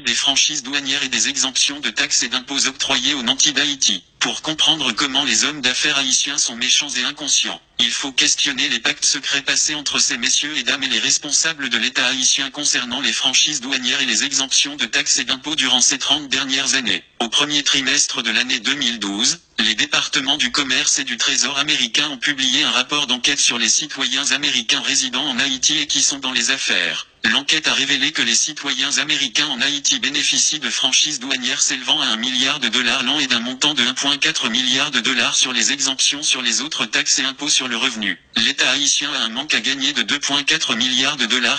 l'étude des franchises douanières et des exemptions de taxes et d'impôts octroyées aux nantis d'Haïti. Pour comprendre comment les hommes d'affaires haïtiens sont méchants et inconscients, il faut questionner les pactes secrets passés entre ces messieurs et dames et les responsables de l'État haïtien concernant les franchises douanières et les exemptions de taxes et d'impôts durant ces 30 dernières années. Au premier trimestre de l'année 2012, les départements du commerce et du Trésor américains ont publié un rapport d'enquête sur les citoyens américains résidant en Haïti et qui sont dans les affaires. L'enquête a révélé que les citoyens américains en Haïti bénéficient de franchises douanières s'élevant à $1 milliard l'an et d'un montant de 1,4 milliard sur les exemptions sur les autres taxes et impôts sur le revenu. L'État haïtien a un manque à gagner de 2,4 milliards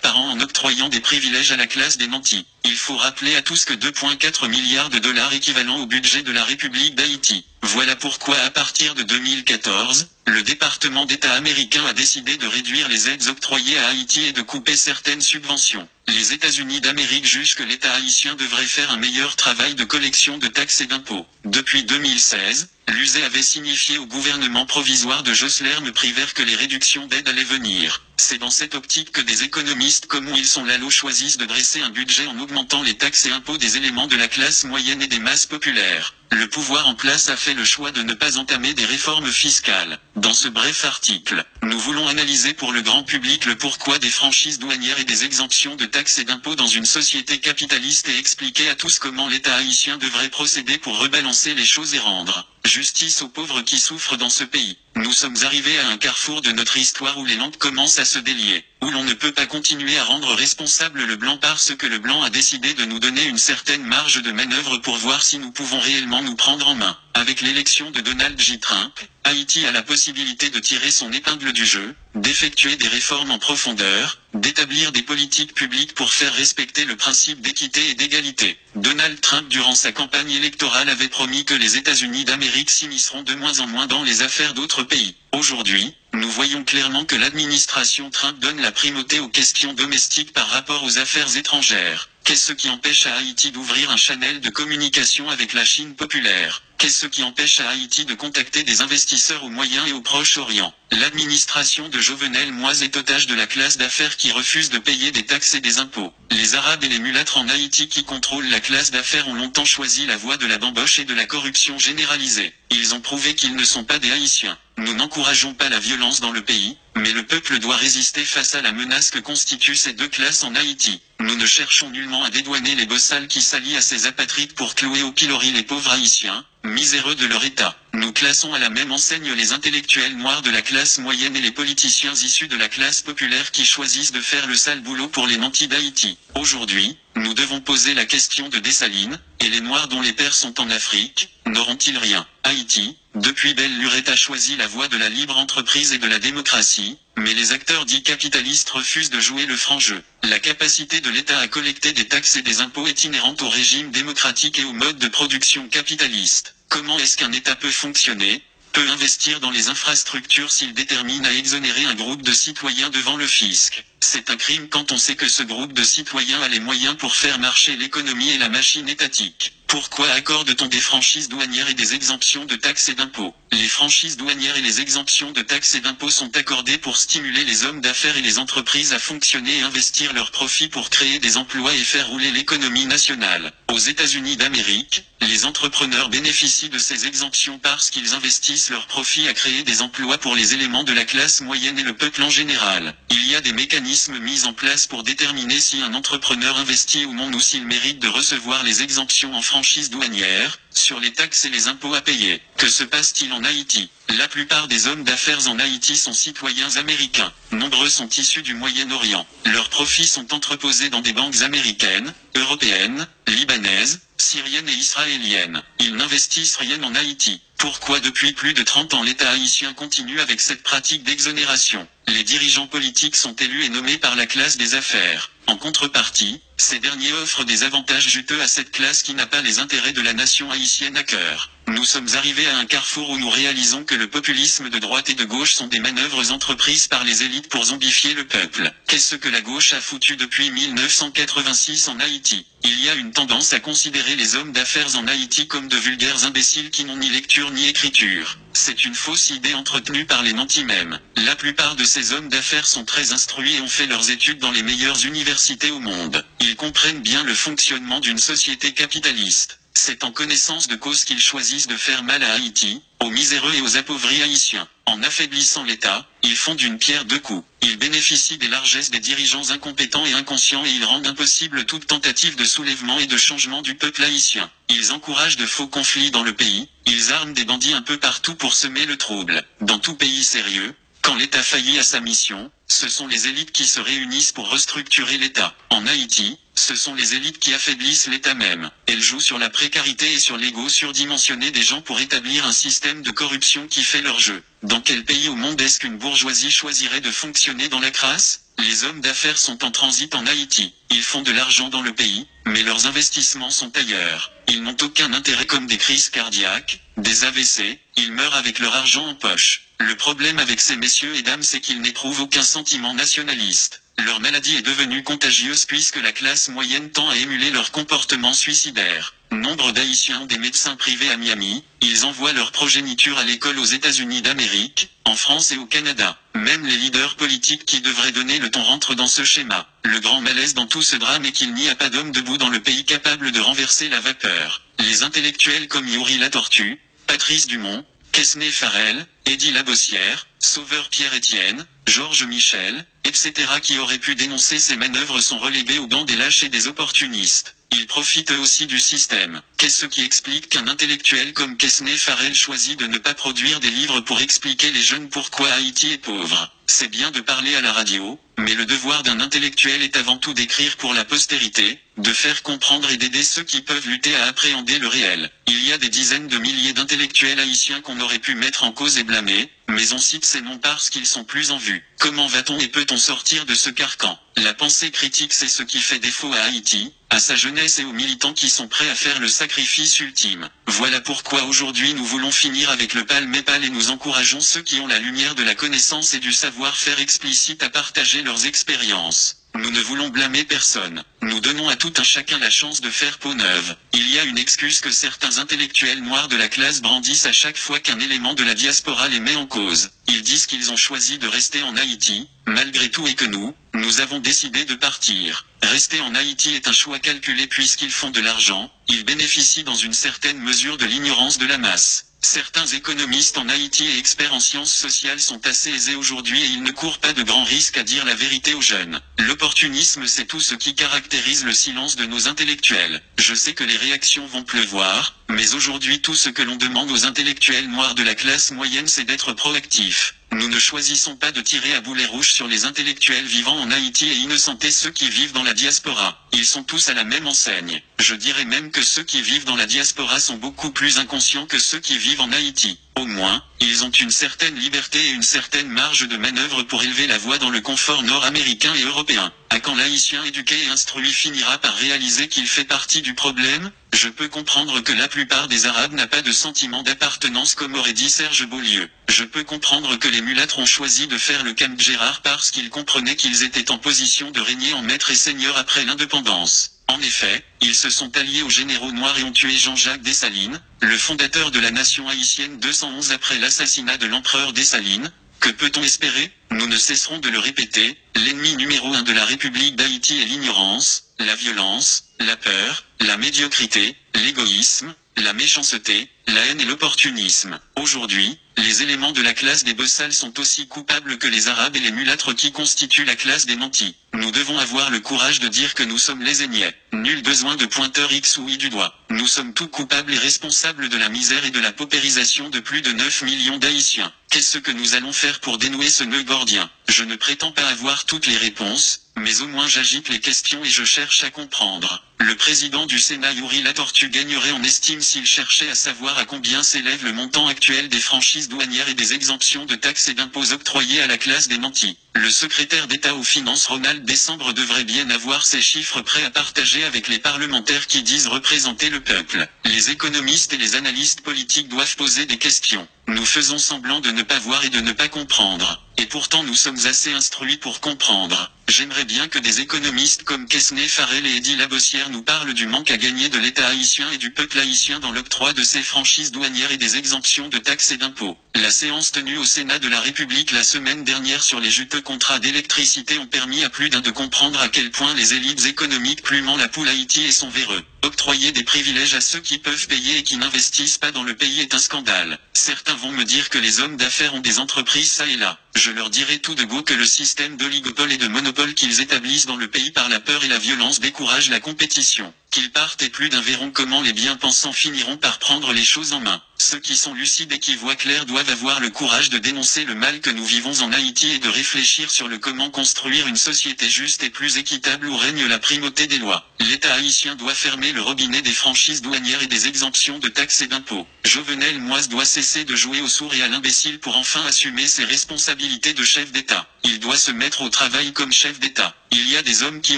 par an en octroyant des privilèges à la classe des nantis. Il faut rappeler à tous que 2,4 milliards équivalent au budget de la République d'Haïti. Voilà pourquoi à partir de 2014, le département d'État américain a décidé de réduire les aides octroyées à Haïti et de couper certaines subventions. Les États-Unis d'Amérique jugent que l'État haïtien devrait faire un meilleur travail de collection de taxes et d'impôts. Depuis 2016, l'USE avait signifié au gouvernement provisoire de Jocelyn Prévert que les réductions d'aides allaient venir. C'est dans cette optique que des économistes comme Wilson Lalo choisissent de dresser un budget en augmentant les taxes et impôts des éléments de la classe moyenne et des masses populaires. Le pouvoir en place a fait le choix de ne pas entamer des réformes fiscales. Dans ce bref article, nous voulons analyser pour le grand public le pourquoi des franchises douanières et des exemptions de taxes et d'impôts dans une société capitaliste et expliquer à tous comment l'État haïtien devrait procéder pour rebalancer les choses et rendre justice aux pauvres qui souffrent dans ce pays. Nous sommes arrivés à un carrefour de notre histoire où les lampes commencent à se délier, où l'on ne peut pas continuer à rendre responsable le blanc parce que le blanc a décidé de nous donner une certaine marge de manœuvre pour voir si nous pouvons réellement nous prendre en main. Avec l'élection de Donald J. Trump, Haïti a la possibilité de tirer son épingle du jeu, d'effectuer des réformes en profondeur, d'établir des politiques publiques pour faire respecter le principe d'équité et d'égalité. Donald Trump durant sa campagne électorale avait promis que les États-Unis d'Amérique s'immisceront de moins en moins dans les affaires d'autres pays. Aujourd'hui, nous voyons clairement que l'administration Trump donne la primauté aux questions domestiques par rapport aux affaires étrangères. Qu'est-ce qui empêche à Haïti d'ouvrir un channel de communication avec la Chine populaire? Qu'est-ce qui empêche à Haïti de contacter des investisseurs au Moyen et au Proche-Orient? L'administration de Jovenel Moïse est otage de la classe d'affaires qui refuse de payer des taxes et des impôts. Les Arabes et les mulâtres en Haïti qui contrôlent la classe d'affaires ont longtemps choisi la voie de la bamboche et de la corruption généralisée. Ils ont prouvé qu'ils ne sont pas des Haïtiens. Nous n'encourageons pas la violence dans le pays, mais le peuple doit résister face à la menace que constituent ces deux classes en Haïti. Nous ne cherchons nullement à dédouaner les bossales qui s'allient à ces apatrides pour clouer au pilori les pauvres Haïtiens, miséreux de leur État. Nous classons à la même enseigne les intellectuels noirs de la classe moyenne et les politiciens issus de la classe populaire qui choisissent de faire le sale boulot pour les nantis d'Haïti. Aujourd'hui, nous devons poser la question de Dessalines, et les Noirs dont les pères sont en Afrique, n'auront-ils rien? Haïti, depuis belle lurette a choisi la voie de la libre entreprise et de la démocratie, mais les acteurs dits capitalistes refusent de jouer le franc jeu. La capacité de l'État à collecter des taxes et des impôts est inhérente au régime démocratique et au mode de production capitaliste. Comment est-ce qu'un État peut fonctionner, peut investir dans les infrastructures s'il détermine à exonérer un groupe de citoyens devant le fisc? C'est un crime quand on sait que ce groupe de citoyens a les moyens pour faire marcher l'économie et la machine étatique. Pourquoi accorde-t-on des franchises douanières et des exemptions de taxes et d'impôts? Les franchises douanières et les exemptions de taxes et d'impôts sont accordées pour stimuler les hommes d'affaires et les entreprises à fonctionner et investir leurs profits pour créer des emplois et faire rouler l'économie nationale. Aux États-Unis d'Amérique, les entrepreneurs bénéficient de ces exemptions parce qu'ils investissent leurs profits à créer des emplois pour les éléments de la classe moyenne et le peuple en général. Il y a des mécanismes mis en place pour déterminer si un entrepreneur investit ou non ou s'il mérite de recevoir les exemptions en franchise douanière, sur les taxes et les impôts à payer. Que se passe-t-il en Haïti? La plupart des hommes d'affaires en Haïti sont citoyens américains. Nombreux sont issus du Moyen-Orient. Leurs profits sont entreposés dans des banques américaines, européennes, libanaises, syriennes et israéliennes. Ils n'investissent rien en Haïti. Pourquoi depuis plus de 30 ans l'État haïtien continue avec cette pratique d'exonération? Les dirigeants politiques sont élus et nommés par la classe des affaires. En contrepartie, ces derniers offrent des avantages juteux à cette classe qui n'a pas les intérêts de la nation haïtienne à cœur. Nous sommes arrivés à un carrefour où nous réalisons que le populisme de droite et de gauche sont des manœuvres entreprises par les élites pour zombifier le peuple. Qu'est-ce que la gauche a foutu depuis 1986 en Haïti? Il y a une tendance à considérer les hommes d'affaires en Haïti comme de vulgaires imbéciles qui n'ont ni lecture ni écriture. C'est une fausse idée entretenue par les nantis mêmes. La plupart de ces ces hommes d'affaires sont très instruits et ont fait leurs études dans les meilleures universités au monde. Ils comprennent bien le fonctionnement d'une société capitaliste. C'est en connaissance de cause qu'ils choisissent de faire mal à Haïti, aux miséreux et aux appauvris haïtiens. En affaiblissant l'État, ils font d'une pierre deux coups. Ils bénéficient des largesses des dirigeants incompétents et inconscients et ils rendent impossible toute tentative de soulèvement et de changement du peuple haïtien. Ils encouragent de faux conflits dans le pays, ils arment des bandits un peu partout pour semer le trouble. Dans tout pays sérieux, quand l'État faillit à sa mission, ce sont les élites qui se réunissent pour restructurer l'État. En Haïti, ce sont les élites qui affaiblissent l'État même. Elles jouent sur la précarité et sur l'ego surdimensionné des gens pour établir un système de corruption qui fait leur jeu. Dans quel pays au monde est-ce qu'une bourgeoisie choisirait de fonctionner dans la crasse ? Les hommes d'affaires sont en transit en Haïti. Ils font de l'argent dans le pays, mais leurs investissements sont ailleurs. Ils n'ont aucun intérêt comme des crises cardiaques, des AVC, ils meurent avec leur argent en poche. Le problème avec ces messieurs et dames c'est qu'ils n'éprouvent aucun sentiment nationaliste. Leur maladie est devenue contagieuse puisque la classe moyenne tend à émuler leur comportement suicidaire. Nombre d'Haïtiens ont des médecins privés à Miami, ils envoient leur progéniture à l'école aux États-Unis d'Amérique, en France et au Canada. Même les leaders politiques qui devraient donner le ton rentrent dans ce schéma. Le grand malaise dans tout ce drame est qu'il n'y a pas d'homme debout dans le pays capable de renverser la vapeur. Les intellectuels comme Youri Latortue, Patrice Dumont, Quesnay Farrell, Eddie Labossière, Sauveur Pierre-Étienne, Georges Michel, etc. qui auraient pu dénoncer ces manœuvres sont relégués au banc des lâches et des opportunistes. Ils profitent eux aussi du système. Qu'est-ce qui explique qu'un intellectuel comme Quesnay Farrell choisit de ne pas produire des livres pour expliquer les jeunes pourquoi Haïti est pauvre? C'est bien de parler à la radio, mais le devoir d'un intellectuel est avant tout d'écrire pour la postérité, de faire comprendre et d'aider ceux qui peuvent lutter à appréhender le réel. Il y a des dizaines de milliers d'intellectuels haïtiens qu'on aurait pu mettre en cause et blâmer, mais on cite ces noms parce qu'ils sont plus en vue. Comment va-t-on et peut-on sortir de ce carcan? La pensée critique c'est ce qui fait défaut à Haïti, à sa jeunesse et aux militants qui sont prêts à faire le sacrifice ultime. Voilà pourquoi aujourd'hui nous voulons finir avec le palmépal et nous encourageons ceux qui ont la lumière de la connaissance et du savoir-faire explicite à partager leurs expériences. Nous ne voulons blâmer personne. Nous donnons à tout un chacun la chance de faire peau neuve. Il y a une excuse que certains intellectuels noirs de la classe brandissent à chaque fois qu'un élément de la diaspora les met en cause. Ils disent qu'ils ont choisi de rester en Haïti, malgré tout et que nous avons décidé de partir. Rester en Haïti est un choix calculé puisqu'ils font de l'argent, ils bénéficient dans une certaine mesure de l'ignorance de la masse. Certains économistes en Haïti et experts en sciences sociales sont assez aisés aujourd'hui et ils ne courent pas de grands risques à dire la vérité aux jeunes. L'opportunisme c'est tout ce qui caractérise le silence de nos intellectuels. Je sais que les réactions vont pleuvoir, mais aujourd'hui tout ce que l'on demande aux intellectuels noirs de la classe moyenne c'est d'être proactifs. Nous ne choisissons pas de tirer à boulet rouge sur les intellectuels vivant en Haïti et innocenter ceux qui vivent dans la diaspora. Ils sont tous à la même enseigne. Je dirais même que ceux qui vivent dans la diaspora sont beaucoup plus inconscients que ceux qui vivent en Haïti. Au moins, ils ont une certaine liberté et une certaine marge de manœuvre pour élever la voix dans le confort nord-américain et européen. À quand l'Haïtien éduqué et instruit finira par réaliser qu'il fait partie du problème? Je peux comprendre que la plupart des Arabes n'a pas de sentiment d'appartenance comme aurait dit Serge Beaulieu. Je peux comprendre que les mulâtres ont choisi de faire le Camp Gérard parce qu'ils comprenaient qu'ils étaient en position de régner en maître et seigneur après l'indépendance. En effet, ils se sont alliés aux généraux noirs et ont tué Jean-Jacques Dessalines, le fondateur de la nation haïtienne 211 après l'assassinat de l'empereur Dessalines. Que peut-on espérer? Nous ne cesserons de le répéter, l'ennemi numéro 1 de la République d'Haïti est l'ignorance, la violence, la peur, la médiocrité, l'égoïsme, la méchanceté, la haine et l'opportunisme. Aujourd'hui, les éléments de la classe des bossals sont aussi coupables que les arabes et les mulâtres qui constituent la classe des nantis. Nous devons avoir le courage de dire que nous sommes les Aignais. Nul besoin de pointeur X ou Y du doigt. Nous sommes tous coupables et responsables de la misère et de la paupérisation de plus de 9 millions d'Haïtiens. Qu'est-ce que nous allons faire pour dénouer ce nœud gordien? Je ne prétends pas avoir toutes les réponses, mais au moins j'agite les questions et je cherche à comprendre. Le président du Sénat Youri Latortue gagnerait en estime s'il cherchait à savoir à combien s'élève le montant actuel des franchises douanières et des exemptions de taxes et d'impôts octroyés à la classe des nantis. Le secrétaire d'État aux Finances Ronald Décembre devrait bien avoir ces chiffres prêts à partager avec les parlementaires qui disent représenter le peuple. Les économistes et les analystes politiques doivent poser des questions. Nous faisons semblant de ne pas voir et de ne pas comprendre. Et pourtant nous sommes assez instruits pour comprendre. J'aimerais bien que des économistes comme Quesnay Farrell et Eddy Labossière nous parlent du manque à gagner de l'État haïtien et du peuple haïtien dans l'octroi de ses franchises douanières et des exemptions de taxes et d'impôts. La séance tenue au Sénat de la République la semaine dernière sur les juteux contrats d'électricité ont permis à plus d'un de comprendre à quel point les élites économiques plumant la poule Haïti et son véreux. Octroyer des privilèges à ceux qui peuvent payer et qui n'investissent pas dans le pays est un scandale. Certains vont me dire que les hommes d'affaires ont des entreprises ça et là. Je leur dirai tout de go que le système d'oligopole et de monopole qu'ils établissent dans le pays par la peur et la violence décourage la compétition. Qu'ils partent et plus d'un verront comment les bien-pensants finiront par prendre les choses en main. Ceux qui sont lucides et qui voient clair doivent avoir le courage de dénoncer le mal que nous vivons en Haïti et de réfléchir sur le comment construire une société juste et plus équitable où règne la primauté des lois. L'État haïtien doit fermer le robinet des franchises douanières et des exemptions de taxes et d'impôts. Jovenel Moïse doit cesser de jouer au sourd et à l'imbécile pour enfin assumer ses responsabilités de chef d'État. Il doit se mettre au travail comme chef d'État. Il y a des hommes qui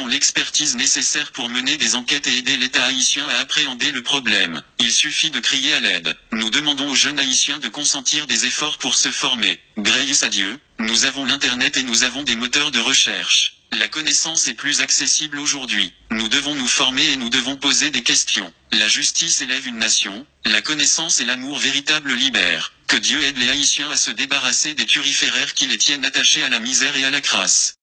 ont l'expertise nécessaire pour mener des enquêtes et aider l'État haïtien à appréhender le problème. Il suffit de crier à l'aide. Nous demandons aux jeunes haïtiens de consentir des efforts pour se former. Grâce à Dieu, nous avons l'Internet et nous avons des moteurs de recherche. La connaissance est plus accessible aujourd'hui. Nous devons nous former et nous devons poser des questions. La justice élève une nation, la connaissance et l'amour véritable libèrent. Que Dieu aide les Haïtiens à se débarrasser des turiféraires qui les tiennent attachés à la misère et à la crasse.